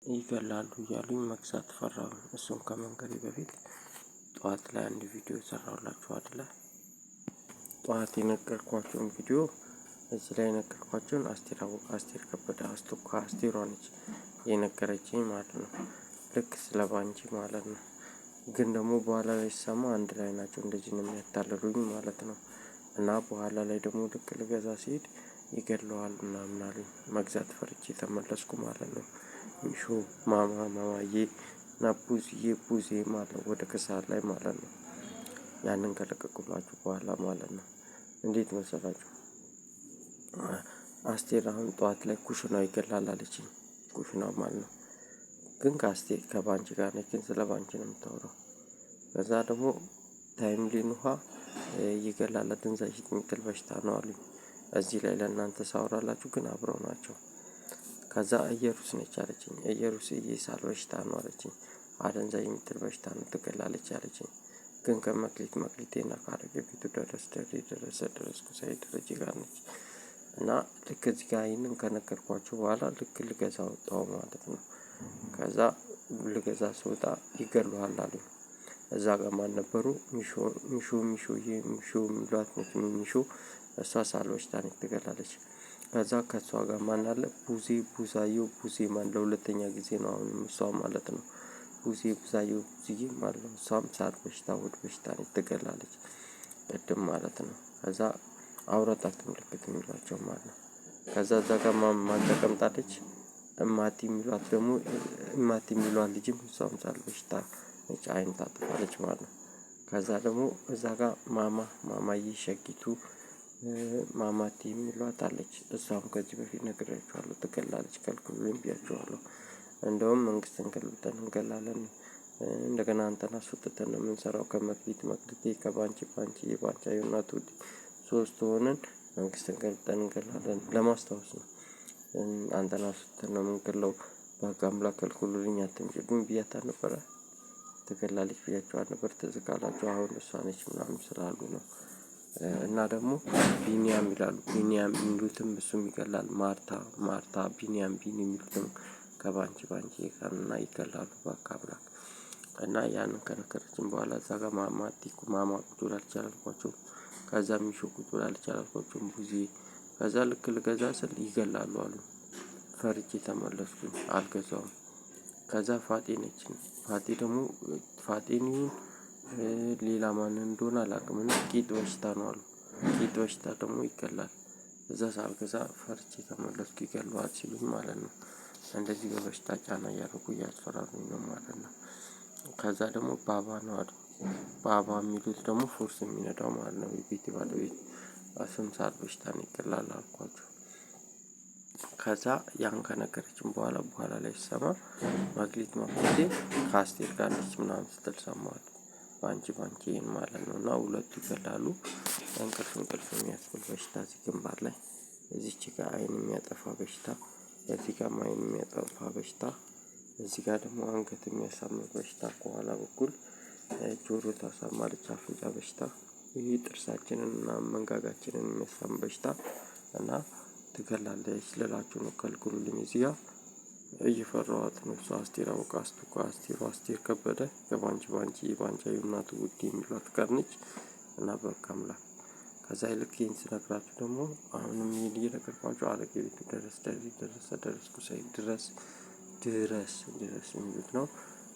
ይገላሉ እያሉኝ መግዛት ፈራሁ። እሱን ከመንገሬ በፊት ጠዋት ላይ አንድ ቪዲዮ ሰራሁላችሁ አይደለ? ጠዋት የነገርኳችሁን ቪዲዮ እዚህ ላይ የነገርኳችሁን አስቴር ከበደ አስቴሯ ነች የነገረችኝ ማለት ነው። ልክ ስለ ባንቺ ማለት ነው። ግን ደግሞ በኋላ ላይ ስሰማ አንድ ላይ ናቸው እንደዚህ ነው የሚያታልሉኝ ማለት ነው። እና በኋላ ላይ ደግሞ ልክ ልገዛ ሲሄድ ይገድለዋል ምናምን አሉኝ። መግዛት ፈርቼ ተመለስኩ ማለት ነው። ሚሾ ማማዬ እና ቡዜ ማለት ወደ ከሰዓት ላይ ማለት ነው። ያንን ከለቀቁላችሁ በኋላ ማለት ነው። እንዴት መሰላችሁ? አስቴር አሁን ጠዋት ላይ ኩሽናው ይገላል አለችኝ። ኩሽናው ማለት ነው። ግን ከአስቴር ከባንቺ ጋር ነች፣ ግን ስለ ባንቺ ነው የምታወራው። ከዛ ደግሞ ታይምሊን ውሃ ይገላል አደንዛዥ የሚጥል በሽታ ነው አሉኝ። እዚህ ላይ ለእናንተ ሳወራላችሁ ግን አብረው ናቸው። ከዛ እየሩስ ነች አለችኝ። እየሩስ የሳል በሽታ ነው አለችኝ። አደንዛዥ የሚጥል በሽታ ነው ትገላለች አለችኝ። ግን ከመክሊቴና ካረገ ቤቱ ደረስኩ ሳይድ ደረጀ ጋር ነች። እና ልክ እዚህ ጋር ይህንን ከነገርኳቸው በኋላ ልክ ልገዛ ወጣሁ ማለት ነው። ከዛ ልገዛ ስወጣ ይገሉሃል አሉኝ። እዛ ጋር ማን ነበሩ? ሚሾዬ የሚሏት ነች ሚሾ። እሷ ሳል በሽታ ነች ትገላለች። ከዛ ከእሷ ጋር ማን አለ? ቡዛየው ቡዜ ማን ለሁለተኛ ጊዜ ነው አሁንም እሷ ማለት ነው። ቡዛየው ማለት ነው። እሷም ሳል በሽታ ሆድ በሽታ ነች ትገላለች። ቅድም ማለት ነው። ከዛ አውራጣት ምልክት የሚሏቸው ማለት ነው። ከዛ እዛ ጋር ማን ተቀምጣለች? እማቲ የሚሏት ደግሞ እማቲ የሚሏት ልጅም እሷም ሳል በሽታ ነች አይን ታጥፋለች ማለት ነው። ከዛ ደግሞ እዛ ጋር ማማዬ ሸጊቱ ማማቲ የሚሏት አለች። እሷም ከዚህ በፊት ነግሬያችኋለሁ ትገላለች ከልክሉኝ ብያችኋለሁ። እንደውም መንግስትን ገልብጠን እንገላለን። እንደገና አንተን አስወጥተን ነው የምንሰራው መክሊቴ ከባንቺ የባንቻየው ውድ ሶስት ሆነን መንግስትን ገልብጠን እንገላለን ለማስታወስ ነው። አንተን አስወጥተን ነው የምንገለው። በህግ አምላክ ከልክሉልኝ አትምጪብኝ ብያት ነበረ። ትገላለች ብያችኋል ነበር ትዝ ካላችሁ። አሁን እሷ ነች ምናምን ስላሉ ነው። እና ደግሞ ቢኒያም ይላሉ። ቢኒያም የሚሉትም እሱም ይገላል። ማርታ ቢኒ የሚሉትም ከባንቺ እና ይገላሉ በህግ አምላክ። እና ያንን ከነገረችን በኋላ እዛ ጋር ማማ ቁጭ ብላለች አላልኳቸውም? ከዛ ሚሾ ቁጭ ብላለች አላልኳቸውም? ቡዜ ከዛ ልክ ልገዛ ስል ይገላሉ አሉ። ፈርቼ ተመለስኩኝ አልገዛውም። ከዛ ፋጤ ነች። ፋጤ ደግሞ ፋጤን ይሁን ሌላ ማን እንደሆነ አላውቅም። እና ቂጥ በሽታ ነው አሉ። ቂጥ በሽታ ደግሞ ይገላል። እዛ ሳልገዛ ፈርቼ ተመለስኩ ይገሉሃል ሲሉኝ ማለት ነው። እንደዚህ በበሽታ ጫና እያደረጉ እያስፈራሩኝ ነው ማለት ነው። ከዛ ደግሞ ባባ ነው አሉ። ባባ የሚሉት ደግሞ ፎርስ የሚነዳው ማለት ነው። የቤቴ ባለቤት እሱም ሳል በሽታ ነው ይገላል አልኳቸው። ከዛ ያን ከነገረችን በኋላ ላይ ስሰማ መክሊቴ ከአስቴር ጋር ነች ምናምን ስትል ሰማሁት። ባንቺን ማለት ነው። እና ሁለቱ ይገላሉ። እንቅልፍ የሚያስብል በሽታ እዚህ ግንባር ላይ፣ እዚች ጋር አይን የሚያጠፋ በሽታ፣ እዚህ ጋር አይን የሚያጠፋ በሽታ፣ እዚህ ጋር ደግሞ አንገት የሚያሳምም በሽታ፣ ከኋላ በኩል ጆሮ ታሳማለች አፍንጫ በሽታ፣ ይሄ ጥርሳችንን እና መንጋጋችንን የሚያሳምም በሽታ እና ትገላለች ልላችሁ ነው። ከልክሉልኝ እዚህ ጋር እየፈራኋት ነው። እሷ አስቴር አወቀ አስቴር ከበደ የባንቻየው እናቱ ውድ የሚሏት ጋር ነች። እና በህግ አምላክ ከዛ ይልቅ ይህን ስነግራችሁ ደግሞ አሁንም ይሄን እየነገርኳችሁ አለቀ ቤቱ ደረስኩ ሳይድ ድረስ የሚሉት ነው።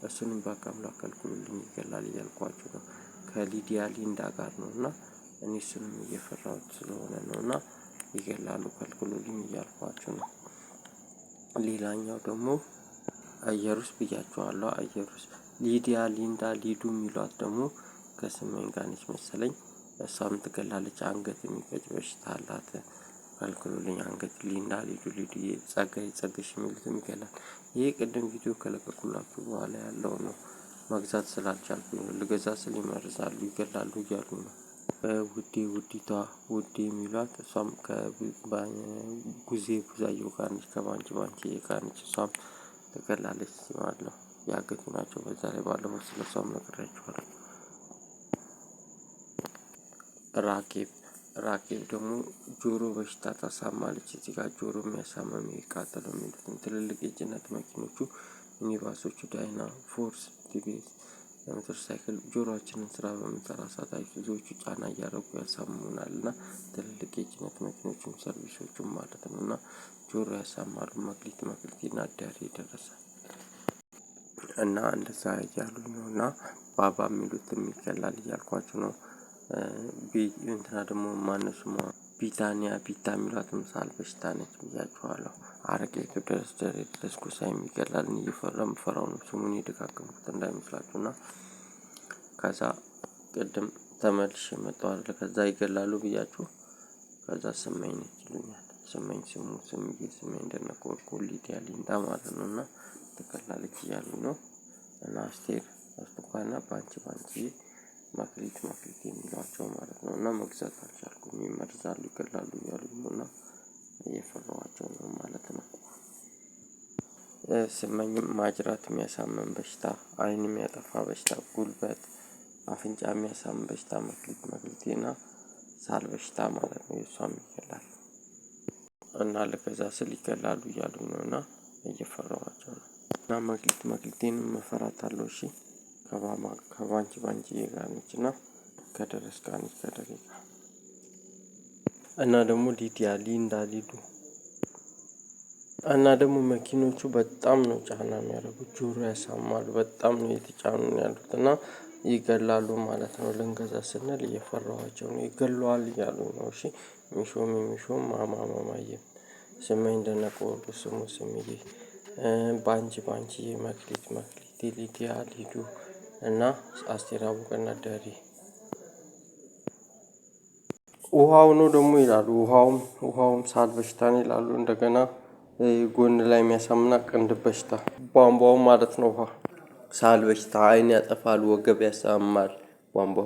እሱንም በህግ አምላክ ከልክሉልኝ ይገላል እያልኳችሁ ነው። ከሊዲያ ሊንዳ ጋር ነው። እና እኔ እሱንም እየፈራሁት ስለሆነ ነው። እና ይገላሉ ከልክሉልኝ እያልኳችሁ ነው። ሌላኛው ደግሞ አየሩስ ብያችኋለሁ። አየሩስ ሊዲያ ሊንዳ ሊዱ የሚሏት ደግሞ ከስሜን ጋር ነች መሰለኝ። እሷም ትገላለች። አንገት የሚፈጭ በሽታ አላት። ከልክሉልኝ አንገት ሊንዳ ሊዱዬ ጸጋሽ የሚሉትም ይገላል። ይሄ ቅድም ቪዲዮ ከለቀቁላችሁ በኋላ ያለው ነው። መግዛት ስላልቻልኩኝ ነው። ልገዛ ስል ይመርዛሉ ይገላሉ እያሉ ነው። ውዲቷ ውዴ የሚሏት እሷም ቡዛየው ጋር ነች ከባንቺ ጋር ነች። እሷም ትገላለች ማለት ነው። ያገቱ ናቸው። በዛ ላይ ባለፈው ስለሷም ነግሬያችኋለሁ። ራኬብ ደግሞ ጆሮ በሽታ ታሳማለች። እዚህ ጋር ጆሮ የሚያሳምም የሚቃጠለው የሚሉትን ትልልቅ የጭነት መኪኖቹ ሚኒባሶቹ ዳይና ፎርስ ቲቪኤስ ሞተር ሳይክል ጆሮአችንን ስራ በምንሰራ ሰዓት አይሱዞቹ ጫና እያደረጉ ያሳምሙናል እና ትልልቅ የጭነት መኪኖቹም ሰርቪሶቹም ማለት ነው እና ጆሮ ያሳማሉ። መክሊትና አዳሪ ይደረሳል እና እንደዛ እያሉኝ ነው እና ባባ የሚሉትም ይገላል እያልኳችሁ ነው። እንትና ደግሞ ማነው ስሟ ቢታኒያ ቢታ የሚሏትም ሳል በሽታ ነች ብያችኋለሁ። አረቄ ድረስ ድረስ ጎሳዬም ይገላል እየፈራ የምፈራው ነው ስሙን የደጋገምኩት እንዳይመስላችሁ እና ከዛ ቅድም ተመልሼ መጣሁ አይደለ ከዛ ይገላሉ ብያችሁ ከዛ ስመኝ ነች ይሉኛል። ስመኝ ስምዬ ስመኝ እንደነቆርኩ ሊዲያ ሊንዳ ማለት ነው እና ትገላለች እያሉኝ ነው። እና አስቴር ብርቱካንና ባንቺ መክሊት የሚሏቸው ማለት ነው እና መግዛት አልቻልኩም። ይመርዛሉ ይገላሉ እያሉኝ ነው እና እየፈራኋቸው ነው ማለት ነው። ስመኝም ማጅራት የሚያሳምም በሽታ፣ አይን የሚያጠፋ በሽታ፣ ጉልበት፣ አፍንጫ የሚያሳምም በሽታ መክሊቴና ሳል በሽታ ማለት ነው። የእሷም ይገላል እና ልገዛ ስል ይገላሉ እያሉኝ ነው እና እየፈራኋቸው ነው። እና መክሊቴንም እፈራታለሁ። እሺ ከባንቺዬ ጋር ነች እና ከደረስ ጋር ነች ከደረጋ እና ደግሞ ሊንዳ ሊዱ እና ደግሞ መኪኖቹ በጣም ነው ጫና የሚያደርጉት ጆሮ ያሳማሉ። በጣም ነው የተጫኑ ያሉት እና ይገላሉ ማለት ነው። ልንገዛ ስንል እየፈራኋቸው ነው ይገሉሃል እያሉኝ ነው። እሺ የሚሾም ማማዬ ስመኝ እንደነቆርኩ ስሙ ስምዬ ባንቺዬ መክሊት ሊዲያ ሊዱ እና አስቴር አወቀና ዳሪ ውሃው ነው ደግሞ ይላሉ። ውሃውም ሳል በሽታ ነው ይላሉ። እንደገና ጎን ላይ የሚያሳምና ቅንድብ በሽታ ቧንቧውም ማለት ነው። ውሃ ሳል በሽታ አይን ያጠፋል ወገብ ያሳምማል ቧንቧ